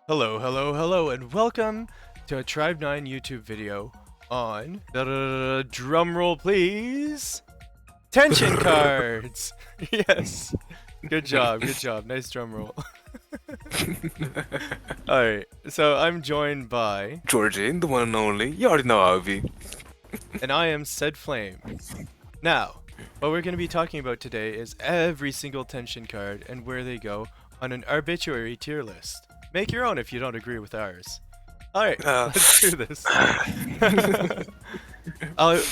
Hello, hello, hello, and welcome to a Tribe 9 YouTube video on drumroll please. Tension cards. Yes. Good job, good job. Nice drumroll. Alright, so I'm joined by, Georgie, the one and only. You already know how it. and I am said flame. Now, what we're going to be talking about today is every single tension card and where they go on an arbitrary tier list. Make your own if you don't agree with ours. Alright, Uh, let's do this.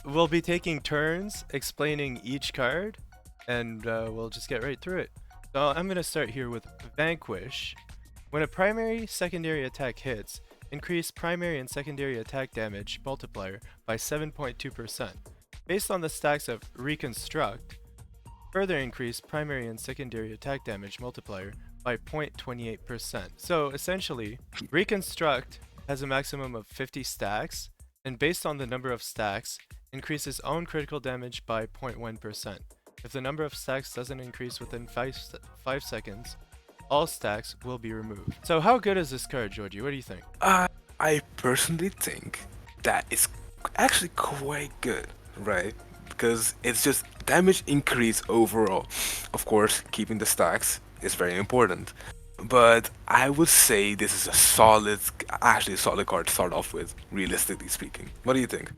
We'll be taking turns explaining each card, and we'll just get right through it. So I'm going to start here with Vanquish. When a primary secondary attack hits, increase primary and secondary attack damage multiplier by 7.2%. Based on the stacks of Reconstruct, further increase primary and secondary attack damage multiplier by 0.28%. So essentially, Reconstruct has a maximum of 50 stacks, and based on the number of stacks, increases own critical damage by 0.1%. If the number of stacks doesn't increase within 5 seconds, all stacks will be removed. So how good is this card, Georgie? What do you think? I personally think that it's actually quite good, right? Because it's just damage increase overall. Of course, keeping the stacks is very important. But I would say this is a actually a solid card to start off with, realistically speaking. What do you think?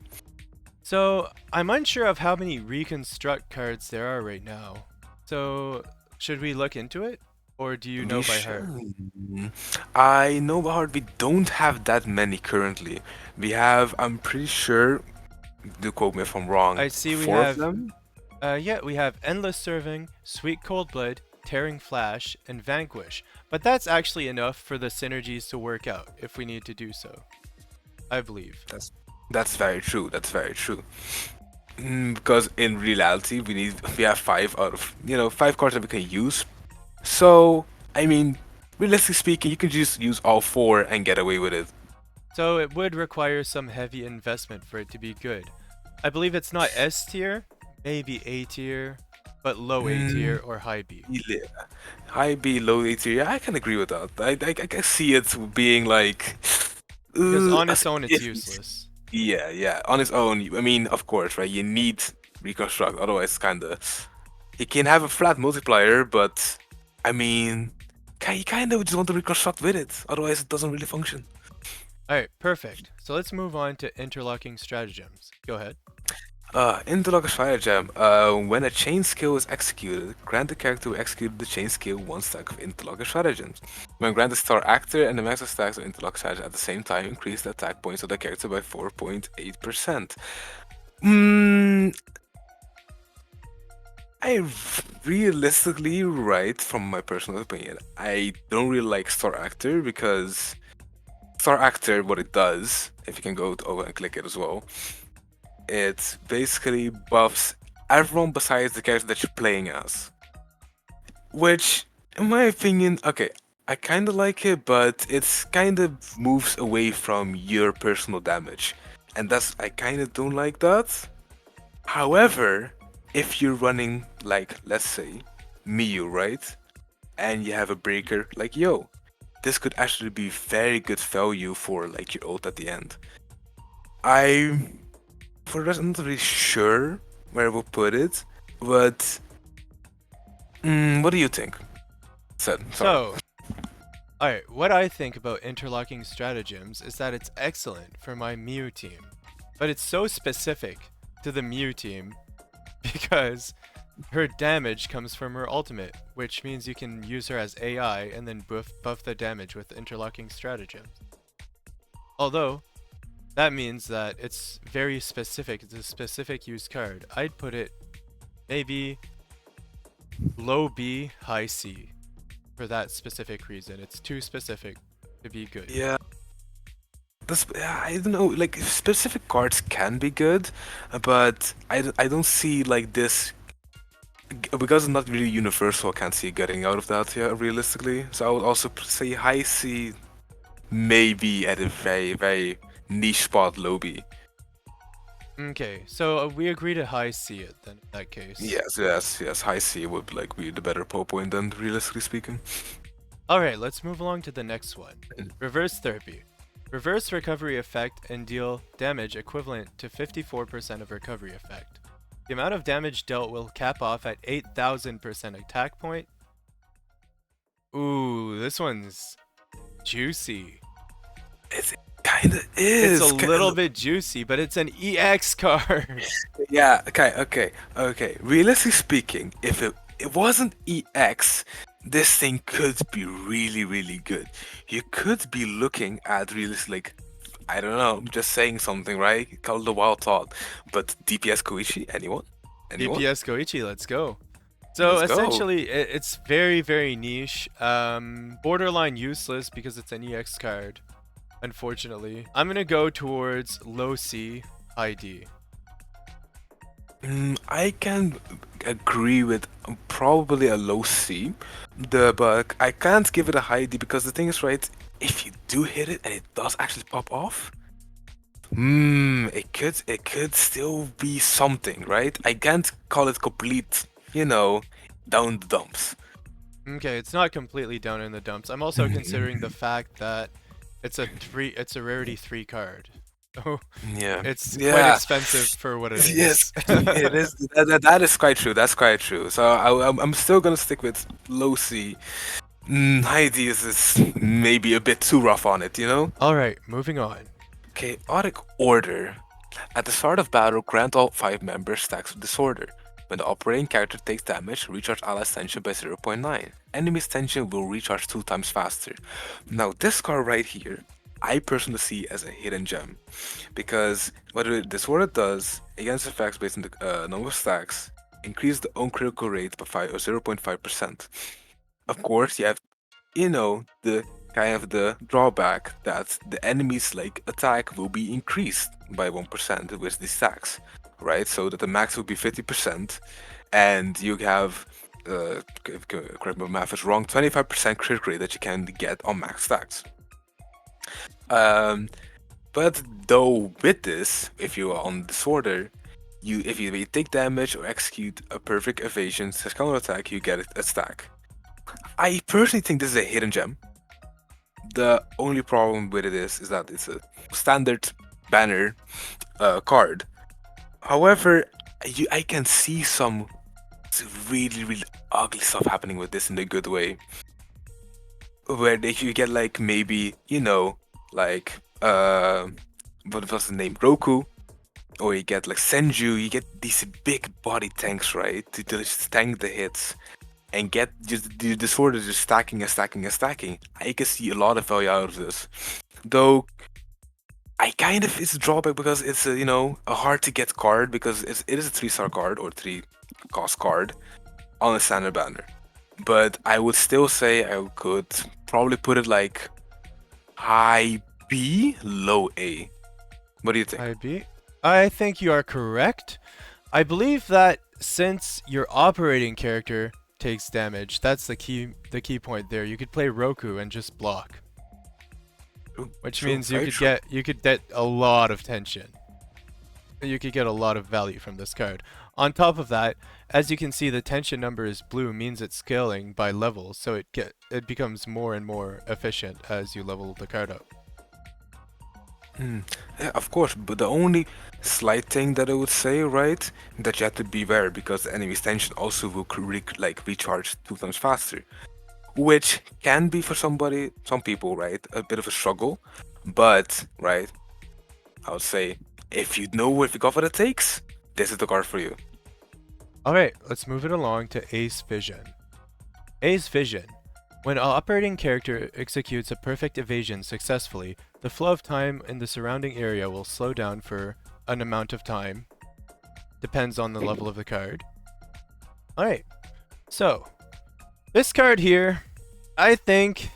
So I'm unsure of how many Reconstruct cards there are right now. So should we look into it? Or do you know We by heart? should. I know by heart we don't have that many currently. We have, I'm pretty sure, do quote me if I'm wrong, I see we four of have, them? yeah, we have Endless Serving, Sweet Cold Blood, Tearing Flash, and Vanquish. But that's actually enough for the synergies to work out if we need to do so. I believe. That's very true. That's very true. Because in reality, we have five out of five cards that we can use. So I mean, realistically speaking, you can just use all four and get away with it. So it would require some heavy investment for it to be good. I believe it's not S tier, maybe A tier, but low A tier Mm, or high B. yeah. High B, low A tier. Yeah, I can agree with that. I can see it being like, Because on as its own, it's if useless. yeah, yeah. On its own, I mean, of course, right? You need reconstruct, otherwise, kinda. You can have a flat multiplier, but I mean, you kind of just want to reconstruct with it. Otherwise, it doesn't really function. Alright, perfect. So let's move on to Interlocking Stratagems. Go ahead. Interlocking Stratagem. When a chain skill is executed, grant the character who executed the chain skill one stack of Interlocking Stratagems. When granted star actor and the max of stacks of Interlocking Stratagem at the same time, increase the attack points of the character by 4.8%. Mm, I realistically, right, from my personal opinion, I don't really like Star Actor because Star Actor, what it does, if you can go over and click it as well, it basically buffs everyone besides the character that you're playing as. Which, in my opinion, okay, I kind of like it, but it's kind of moves away from your personal damage. And I kind of don't like that. However, if you're running, like, let's say, Miyu, right? And you have a breaker, like, yo, this could actually be very good value for, like, your ult at the end. I, for the rest, I'm not really sure where I will put it, but what do you think? Sorry. So, alright, what I think about Interlocking Stratagems is that it's excellent for my Mew team. But it's so specific to the Mew team because her damage comes from her ultimate, which means you can use her as AI and then buff the damage with Interlocking Stratagems. Although, that means that it's very specific. It's a specific use card. I'd put it maybe low B, high C for that specific reason. It's too specific to be good. Yeah, yeah, I don't know. Like specific cards can be good, but I don't see like this because it's not really universal. I can't see getting out of that. Yeah, realistically. So I would also say high C, maybe at a very niche spot, low B. Okay, so we agree to high C it then in that case. Yes. High C would like be the better pull point then, realistically speaking. Alright, let's move along to the next one. Reverse Therapy. Reverse recovery effect and deal damage equivalent to 54% of recovery effect. The amount of damage dealt will cap off at 8,000% attack point. Ooh, this one's juicy. It kind of It's a is. little bit juicy, but it's an EX card. Yeah, okay. Realistically speaking, if it wasn't EX, this thing could be really, really good. You could be looking at like, I don't know, I'm just saying something, right? Call it a wild thought. But DPS Koichi, anyone? Anyone? DPS Koichi, let's go. So Let's go. essentially, it's very, very niche. Borderline useless because it's an EX card, unfortunately. I'm gonna go towards low C, high D. I can agree with probably a low C, but I can't give it a high D because the thing is, right, if you do hit it and it does actually pop off, it could still be something, right? I can't call it complete, down the dumps. Okay, it's not completely down in the dumps. I'm also considering the fact that it's a rarity 3 card. So Yeah, it's quite yeah, expensive for what it yes, is. it is. That is quite true. That's quite true. So I'm still gonna stick with low C. High D is maybe a bit too rough on it, you know? Alright, moving on. Chaotic Order. At the start of battle, grant all 5 members stacks of Disorder. When the operating character takes damage, recharge allies tension by 0.9. Enemy's tension will recharge 2 times faster. Now this card right here, I personally see as a hidden gem. Because what Disorder does, against effects based on the number of stacks, increase the own critical rate by 0.5%. Of course, you have the kind of the drawback that the enemy's like attack will be increased by 1% with these stacks, right? So that the max will be 50%, and you have correct me if my math is wrong, 25% crit rate that you can get on max stacks. But though with this, if you are on disorder, if you take damage or execute a perfect evasion / counter attack, you get a stack. I personally think this is a hidden gem. The only problem with it is that it's a standard banner card. However, I can see some really, really ugly stuff happening with this in a good way. Where if you get like maybe, like what was the name? Roku, or you get like Senju, you get these big body tanks, right? To just tank the hits and get just the disorder just stacking and stacking and stacking. I can see a lot of value out of this. Though I kind of it's a drawback because it's a hard to get card because it is a 3-star card or 3 cost card on a standard banner. But I would still say I could probably put it like high B, low A. What do you think? High B? I think you are correct. I believe that since your operating character takes damage, that's the key point there. You could play Roku and just block, which True, means very true. you could get a lot of tension. You could get a lot of value from this card. On top of that, as you can see, the tension number is blue, means it's scaling by levels, so it becomes more and more efficient as you level the card up. Yeah, of course, but the only slight thing that I would say, right, that you have to beware because the enemy's tension also will recharge 2 times faster, which can be for some people, right, a bit of a struggle, but right, I would say if you got what it takes, this is the card for you. Alright, let's move it along to Ace Vision. Ace Vision. When an operating character executes a perfect evasion successfully, the flow of time in the surrounding area will slow down for an amount of time. Depends on the level of the card. Alright, so this card here, I think,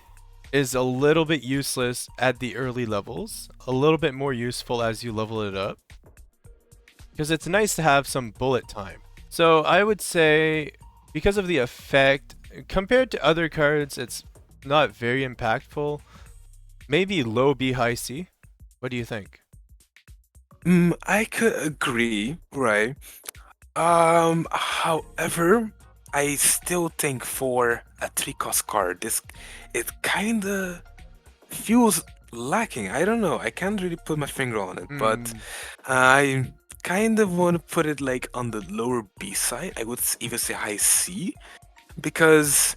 is a little bit useless at the early levels, a little bit more useful as you level it up, because it's nice to have some bullet time. So I would say, because of the effect, compared to other cards, it's not very impactful. Maybe low B, high C. What do you think? I could agree, right? However, I still think for a 3-cost card, this it kinda feels lacking. I don't know. I can't really put my finger on it, but Hmm. I kind of want to put it like on the lower B side. I would even say high C because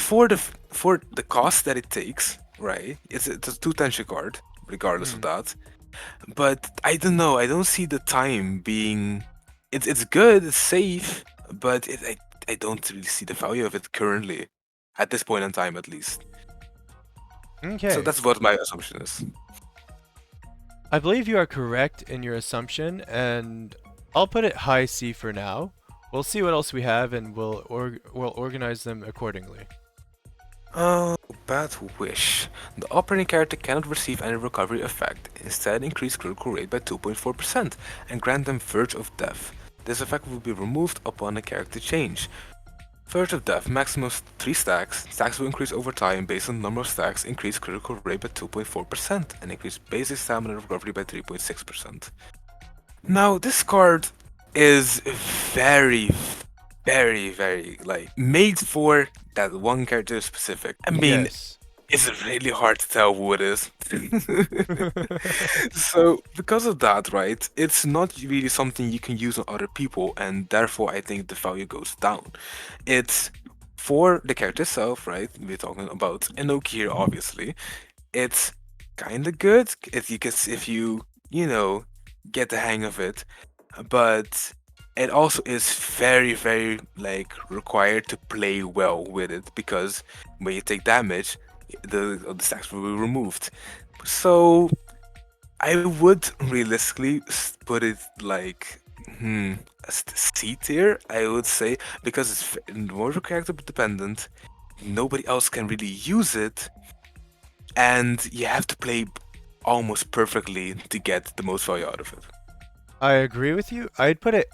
for the cost that it takes, right? It's a two tension card, regardless of Hmm. that. But I don't know. I don't see the time being. It's good. It's safe, but I don't really see the value of it currently, at this point in time, at least. So Okay. that's what my assumption is. I believe you are correct in your assumption, and I'll put it high C for now. We'll see what else we have, and we'll organize them accordingly. Oh, bad wish. The operating character cannot receive any recovery effect. Instead, increase critical rate by 2.4% and grant them Verge of Death. This effect will be removed upon a character change. Verge of Death, maximum 3 stacks. Stacks will increase over time based on the number of stacks, increase critical rate by 2.4%, and increase basic stamina recovery by 3.6%. Now, this card is very, very, like, made for that one character specific. I mean, Yes. it's really hard to tell who it is. So, because of that, right, it's not really something you can use on other people, and therefore I think the value goes down. It's for the character itself, right? We're talking about Inoki here, obviously. It's kind of good if you you know, get the hang of it, but it also is very, very like required to play well with it because when you take damage, the stacks will be removed. So I would realistically put it like a C tier, I would say, because it's more character dependent. Nobody else can really use it, and you have to play almost perfectly to get the most value out of it. I agree with you. I'd put it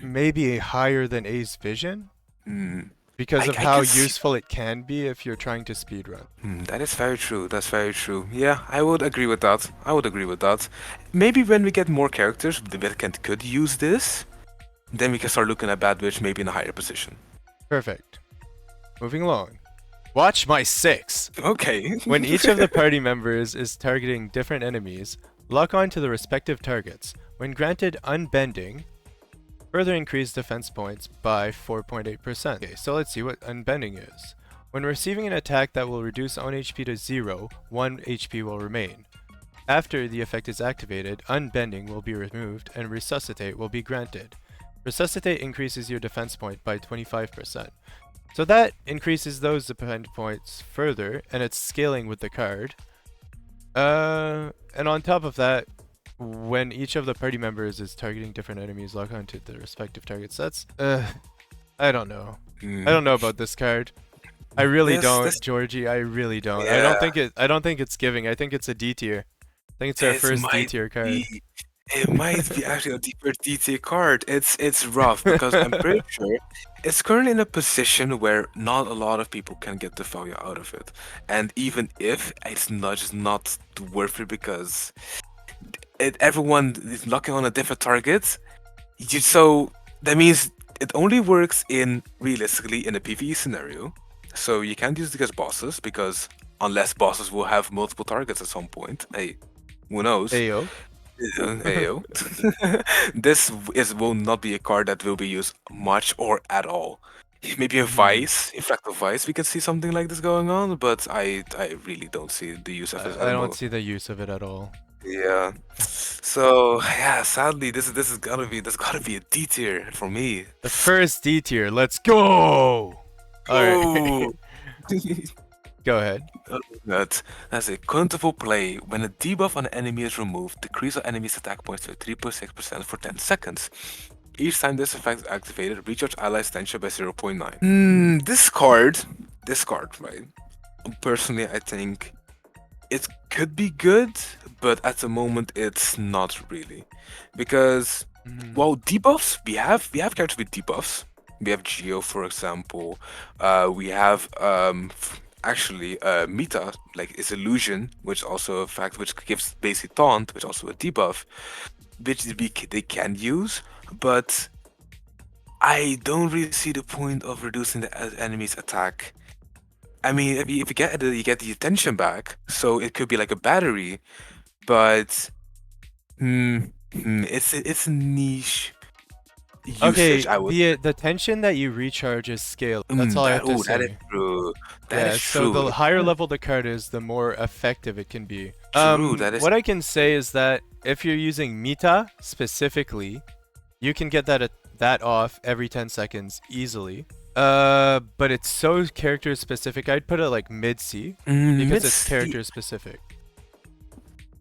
maybe higher than Ace Vision Hmm. because of I how can see. useful it can be if you're trying to speedrun. That is very true. That's very true. Yeah, I would agree with that. I would agree with that. Maybe when we get more characters that could use this, then we can start looking at Bad Witch maybe in a higher position. Perfect. Moving along. Watch my 6. Okay. When each of the party members is targeting different enemies, lock on to the respective targets. When granted unbending, further increase defense points by 4.8%. Okay, so let's see what unbending is. When receiving an attack that will reduce own HP to 0, 1 HP will remain. After the effect is activated, unbending will be removed and resuscitate will be granted. Resuscitate increases your defense point by 25%. So that increases those defense points further, and it's scaling with the card. And on top of that, when each of the party members is targeting different enemies, lock onto the respective targets. That's I don't know. I Mm. don't know about this card. I really This don't, Georgie. I really don't. yeah. I don't think it's giving. I think it's a D tier. I think it's our It first D might tier card. be it might be actually a deeper DT card. It's rough because I'm pretty sure it's currently in a position where not a lot of people can get the value out of it. And even if it's not just not worth it because everyone is locking on a different target, so that means it only works in realistically in a PvE scenario. So you can't use it against bosses because unless bosses will have multiple targets at some point. Hey, who knows? Ayo. Ayo. This is will not be a card that will be used much or at all. Maybe in Hmm. Vice, in Fractal Vice, we can see something like this going on, but I really don't see the use of it at I the don't moment. see the use of it at all. Yeah. So yeah, sadly, this is gotta be a D tier for me. The first D tier. Let's go. All right. Oh. Go ahead. That's a quintuple play. When a debuff on an enemy is removed, decrease an enemy's attack points by 3.6% for 10 seconds. Each time this effect is activated, recharge allies' tension by 0.9. This card, right? Personally, I think it could be good, but at the moment it's not really, because Hmm. well, debuffs we have characters with debuffs. We have Geo, for example. We have actually Mita, like is illusion, which also a fact which gives basic taunt, which also a debuff, which they can use, but I don't really see the point of reducing the enemy's attack. I mean, if you get it, you get the attention back, so it could be like a battery, but it's a niche usage, Okay, I would. the tension that you recharge is scale. That's all I have to That is say. true. That Yeah, is so true. the higher level the card is, the more effective it can be. True. That is What I can say is that if you're using Mita specifically, you can get that off every 10 seconds easily. But it's so character specific. I'd put it like mid C because it's let's see. character specific.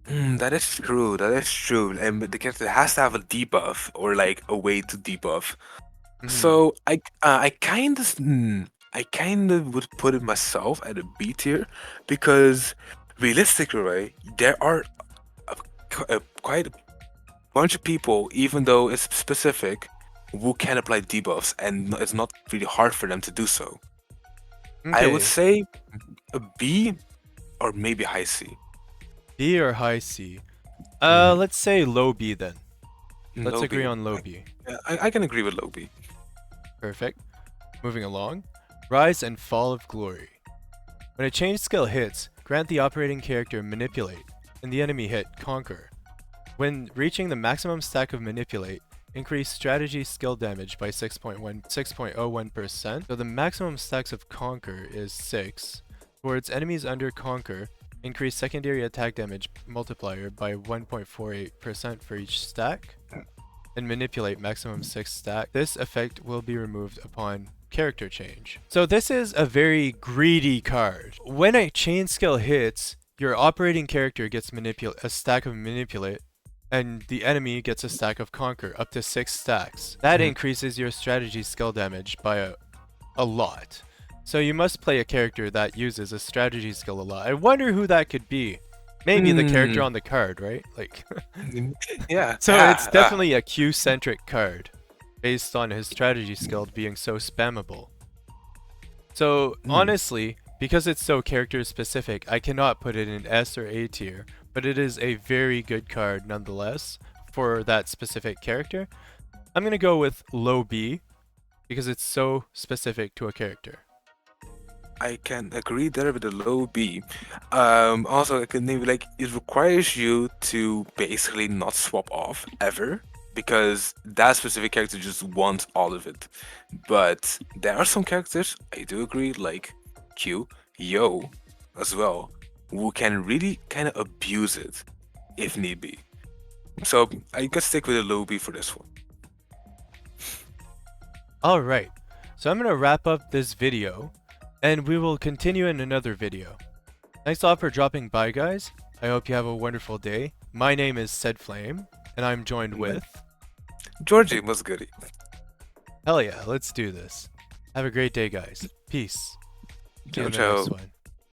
That is true. That is true. And the character has to have a debuff or like a way to debuff. Hmm. So I kind of would put it myself at a B tier because realistically, right, there are quite a bunch of people, even though it's specific, who can apply debuffs, and it's not really hard for them to do so. I would Okay, say a B or maybe high C. B or high C. Mm, Let's say low B then. Let's low agree B. on low B. I can agree with low B. Perfect. Moving along. Rise and Fall of Glory. When a change skill hits, grant the operating character Manipulate, and the enemy hit Conquer. When reaching the maximum stack of Manipulate, increase strategy skill damage by 6.01%. So the maximum stacks of Conquer is 6. Towards enemies under Conquer, increase secondary attack damage multiplier by 1.48% for each stack, and Manipulate maximum 6 stack. This effect will be removed upon character change. So this is a very greedy card. When a chain skill hits, your operating character gets a stack of Manipulate, and the enemy gets a stack of Conquer, up to 6 stacks. That Mhm. increases your strategy skill damage by a lot. So you must play a character that uses a strategy skill a lot. I wonder who that could be. Maybe the character Mm, on the card, right? Like, yeah, so it's definitely a Q-centric card, based on his strategy skill being so spammable. So mm. honestly, because it's so character specific, I cannot put it in S or A tier, but it is a very good card nonetheless for that specific character. I'm gonna go with low B because it's so specific to a character. I can agree there with the low B. Also, I can maybe like it requires you to basically not swap off ever because that specific character just wants all of it. But there are some characters I do agree, like Q, Yo, as well, who can really kind of abuse it if need be. So I can stick with a low B for this one. Alright, so I'm gonna wrap up this video, and we will continue in another video. Thanks a lot for dropping by, guys. I hope you have a wonderful day. My name is Said Flame, and I'm joined with... Georgie was goody. Hell yeah, let's do this. Have a great day, guys. Peace. See you Ciao, in the next ciao. one.